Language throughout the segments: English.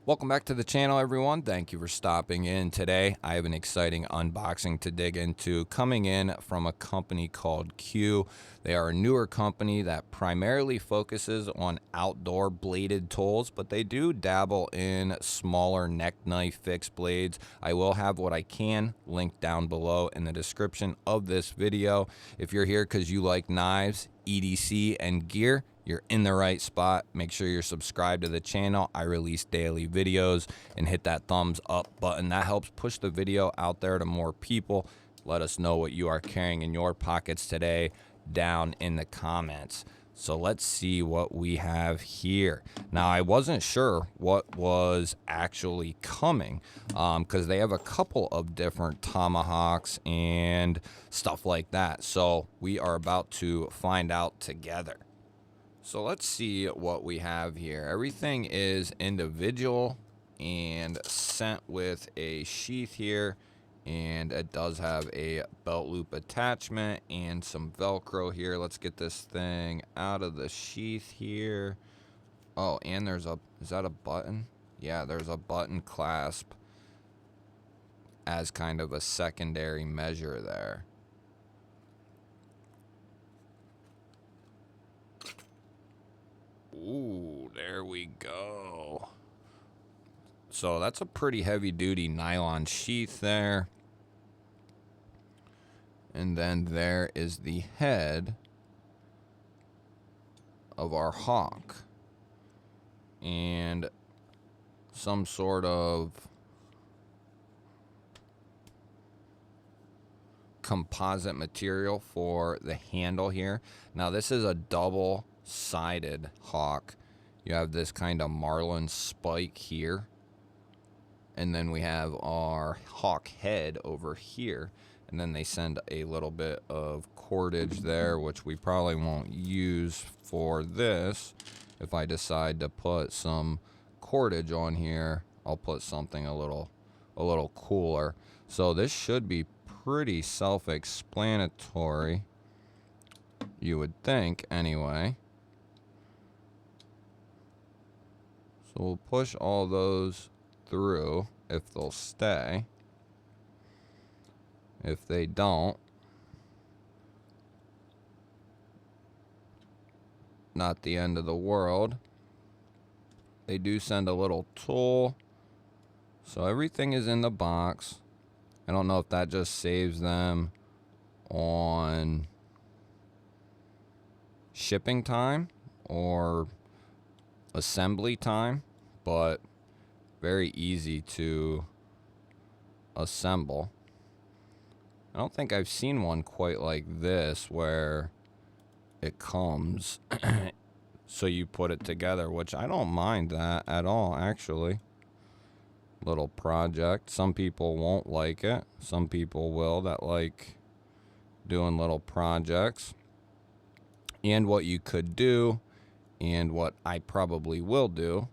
Welcome back to the channel, everyone. Thank you for stopping in today. I have an exciting unboxing to dig into coming in from a company called Q. They are a newer company that primarily focuses on outdoor bladed tools, but they do dabble in smaller neck knife fixed blades. I will have what I can linked down below in the description of this video. If you're here because you like knives, EDC, and gear, you're in the right spot. Make sure you're subscribed to the channel. I release daily videos, and hit that thumbs up button. That helps push the video out there to more people. Let us know what you are carrying in your pockets today down in the comments. So let's see what we have here. Now, I wasn't sure what was actually coming because they have a couple of different Tomahawks and stuff like that. So we are about to find out together. So let's see what we have here. Everything is individual and sent with a sheath here, and it does have a belt loop attachment and some Velcro here. Let's get this thing out of the sheath here. Oh, and there's a, is that a button? Yeah, there's a button clasp as kind of a secondary measure there. Ooh, there we go. So that's a pretty heavy duty nylon sheath there. And then there is the head of our hawk. And some sort of composite material for the handle here. Now this is a double-sided hawk. You have this kind of marlin spike here, and then we have our hawk head over here, and then they send a little bit of cordage there, which we probably won't use for this. If I decide to put some cordage on here, I'll put something a little cooler. So this should be pretty self-explanatory, you would think, anyway. So we'll push all those through if they'll stay. If they don't, not the end of the world. They do send a little tool. So everything is in the box. I don't know if that just saves them on shipping time or assembly time, but very easy to assemble. I don't think I've seen one quite like this where it comes so you put it together, which I don't mind that at all, actually. Little project. Some people won't like it. Some people will, that like doing little projects. And what you could do, and what I probably will do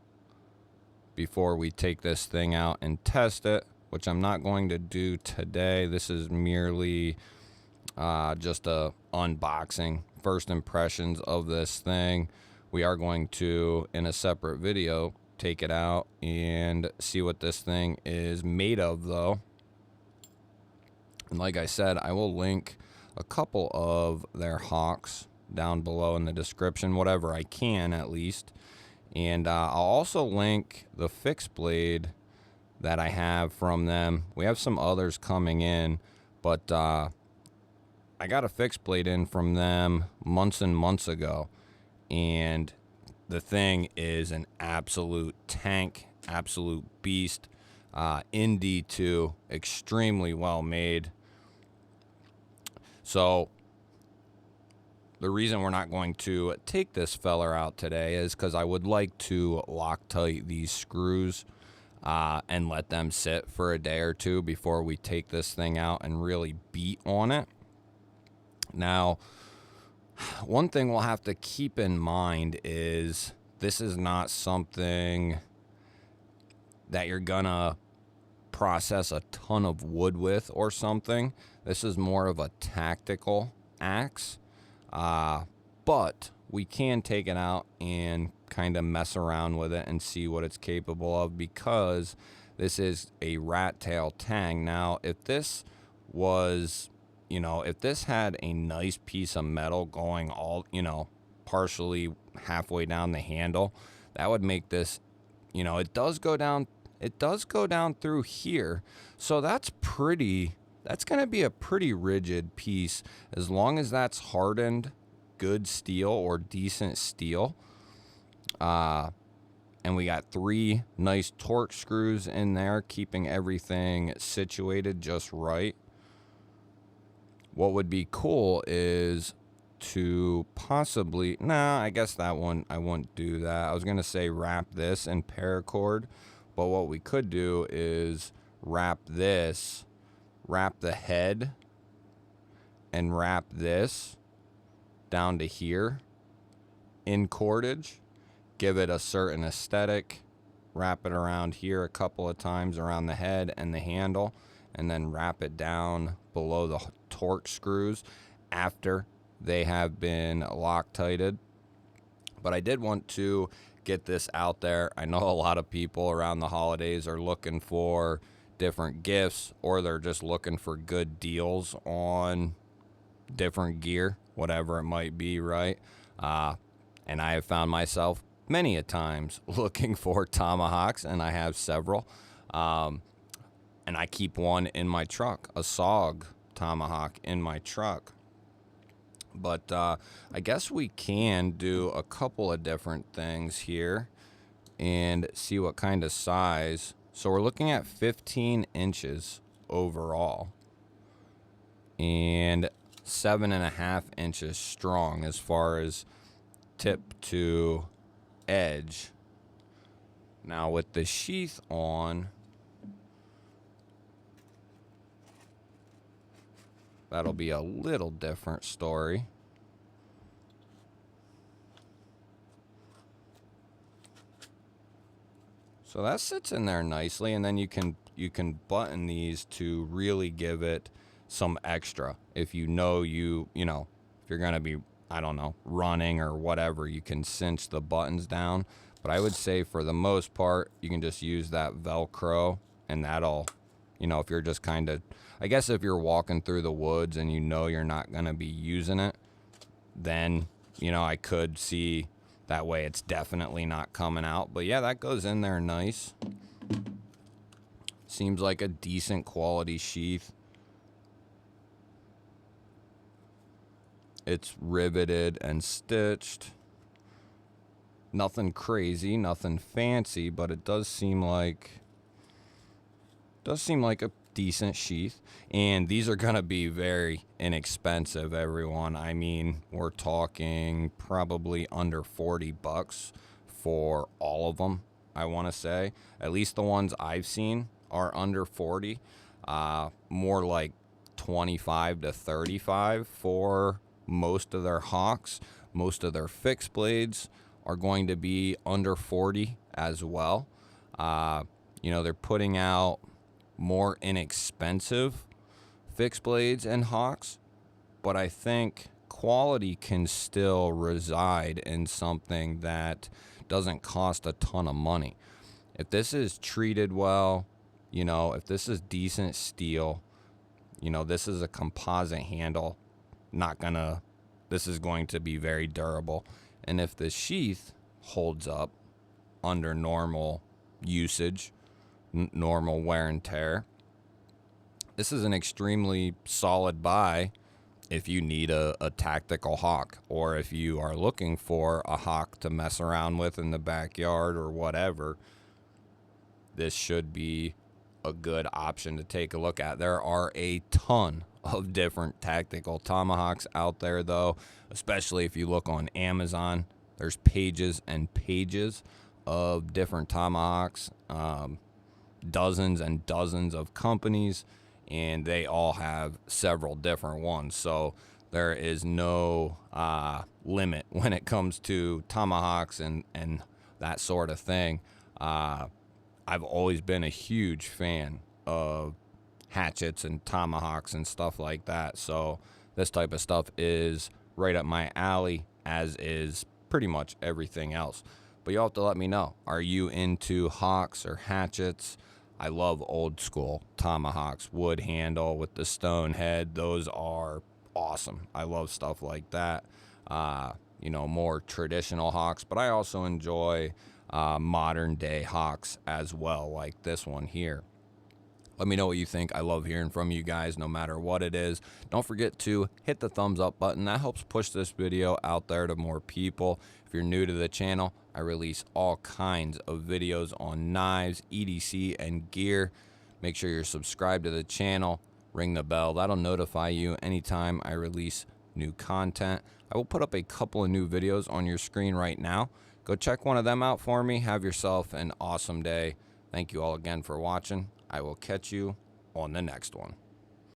before we take this thing out and test it, which I'm not going to do today. This is merely just a unboxing, first impressions of this thing. We are going to, in a separate video, take it out and see what this thing is made of, though. And like I said, I will link a couple of their hawks down below in the description, whatever I can at least. And I'll also link the fixed blade that I have from them. We have some others coming in, but I got a fixed blade in from them months and months ago, and the thing is an absolute tank, absolute beast. In D2, extremely well made. So the reason we're not going to take this feller out today is because I would like to Loctite these screws and let them sit for a day or two before we take this thing out and really beat on it. Now, one thing we'll have to keep in mind is this is not something that you're gonna process a ton of wood with or something. This is more of a tactical axe. But we can take it out and kind of mess around with it and see what it's capable of, because this is a rat tail tang. Now, if this was, if this had a nice piece of metal going all, partially halfway down the handle, that would make this, it does go down through here. So that's going to be a pretty rigid piece, as long as that's hardened, good steel or decent steel. And we got 3 nice torque screws in there, keeping everything situated just right. What would be cool is to possibly, I guess that one, I wouldn't do that. I was going to say wrap this in paracord, but what we could do is wrap the head and wrap this down to here in cordage, give it a certain aesthetic, wrap it around here a couple of times around the head and the handle, and then wrap it down below the torque screws after they have been Loctited. But I did want to get this out there. I know a lot of people around the holidays are looking for different gifts, or they're just looking for good deals on different gear, whatever it might be, right? And I have found myself many a times looking for Tomahawks, and I have several. And I keep one in my truck, a SOG Tomahawk in my truck. But I guess we can do a couple of different things here and see what kind of size. So we're looking at 15 inches overall and 7.5 inches strong as far as tip to edge. Now with the sheath on, that'll be a little different story. So that sits in there nicely, and then you can button these to really give it some extra. If if you're gonna be, I don't know, running or whatever, you can cinch the buttons down. But I would say for the most part, you can just use that Velcro, and that'll, if you're just kind of, I guess if you're walking through the woods and you're not going to be using it, then, I could see that way it's definitely not coming out. But yeah, that goes in there nice. Seems like a decent quality sheath. It's riveted and stitched. Nothing crazy, nothing fancy, but it does seem like a decent sheath. And these are gonna be very inexpensive, everyone. I mean, we're talking probably under $40 for all of them. I want to say at least the ones I've seen are under 40, more like 25 to 35 for most of their hawks. Most of their fixed blades are going to be under 40 as well. They're putting out more inexpensive fixed blades and hawks, but I think quality can still reside in something that doesn't cost a ton of money. If this is treated well, if this is decent steel, this is a composite handle, this is going to be very durable. And if the sheath holds up under normal usage, normal wear and tear, this is an extremely solid buy if you need a tactical hawk, or if you are looking for a hawk to mess around with in the backyard or whatever. This should be a good option to take a look at. There are a ton of different tactical tomahawks out there, though, especially if you look on Amazon. There's pages and pages of different tomahawks, dozens and dozens of companies, and they all have several different ones. So there is no limit when it comes to tomahawks and that sort of thing. I've always been a huge fan of hatchets and tomahawks and stuff like that. So this type of stuff is right up my alley, as is pretty much everything else. But you'll have to let me know. Are you into hawks or hatchets? I love old school tomahawks, wood handle with the stone head. Those are awesome. I love stuff like that. You know, more traditional hawks, but I also enjoy modern day hawks as well, like this one here. Let me know what you think. I love hearing from you guys no matter what it is. Don't forget to hit the thumbs up button. That helps push this video out there to more people. If you're new to the channel, I release all kinds of videos on knives, EDC, and gear. Make sure you're subscribed to the channel. Ring the bell. That'll notify you anytime I release new content. I will put up a couple of new videos on your screen right now. Go check one of them out for me. Have yourself an awesome day. Thank you all again for watching. I will catch you on the next one.